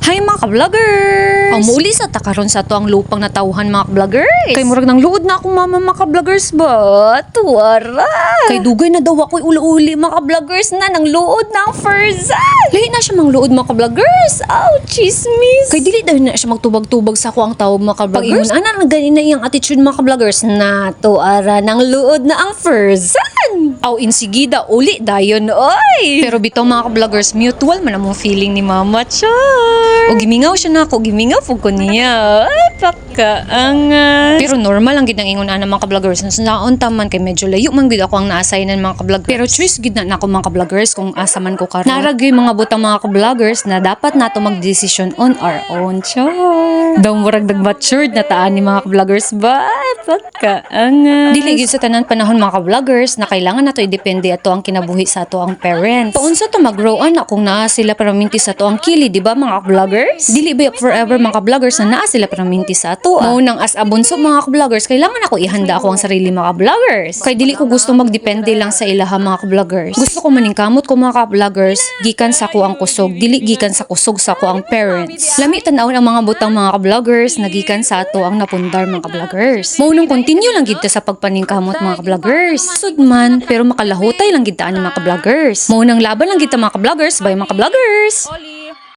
Hi mga ka-vloggers! Muli sa takaron sa to ang lupang natawhan mga ka-vloggers. Kay murag nang luod na akong mama mga ka-vloggers ba? Tuwara! Kay dugay na daw ako uli-uli mga ka-vloggers na nang luod na ang Ferzan! Lahi na siya mang luod mga ka-vloggers! Aw, chismis! Kay dili dahil na siya magtubag-tubag sa ako ang tawag mga ka-vloggers. Pag-ingon ana ganin na iyang attitude mga ka-vloggers na tuwara nang luod na ang Ferzan! Aw, insigida uli dayon oy! Pero bitaw mga ka-vloggers, mutual man among feeling ni Mama Char. O gimingaw siya na ako, gimingaw po ko niya. Ay, pakaangat. Pero normal lang gid ang ingon ana mga ka-vloggers. Naon taman kay medyo layo man gid ako ang na-assignan mga ka-vloggers. Pero choice gid na ako mga ka-vloggers kung asa man ko karon. Naragay mga butang mga ka-vloggers na dapat nato mag-decision on our own. Char. Daw murag nag-matured na taan ni mga ka-vloggers ba? Ay, pakaangat. Dili gid sa tanan panahon mga ka-vloggers na kailangan nato idepende ato ang kinabuhi sa ato ang parents. Paunsa to mag-grow na kung naa sila para minti sa ato ang kili, di ba mga ka-vloggers? Dili ba forever mga ka-vloggers na naa sila para minti sa ato. Mao nang as abunso mga ka-vloggers, kailangan ako ihanda ako ang sarili mga ka-vloggers. Kay dili ko gusto magdepende lang sa ilaha mga ka-vloggers. Gusto ko maningkamot ko mga ka-vloggers gikan sa ko ang kusog, dili gikan sa kusog sa ko ang parents. Lami tan-aw ang mga butang mga ka-vloggers na gikan sa ato ang napundar mga ka-vloggers. Mao nang continue lang gid ta sa pagpaningkamot mga ka-vloggers. Sudman pero makalahutay lang gid ta ani mga ka-vloggers. Mao nang laban lang gid ta mga ka-vloggers, bye mga ka-vloggers.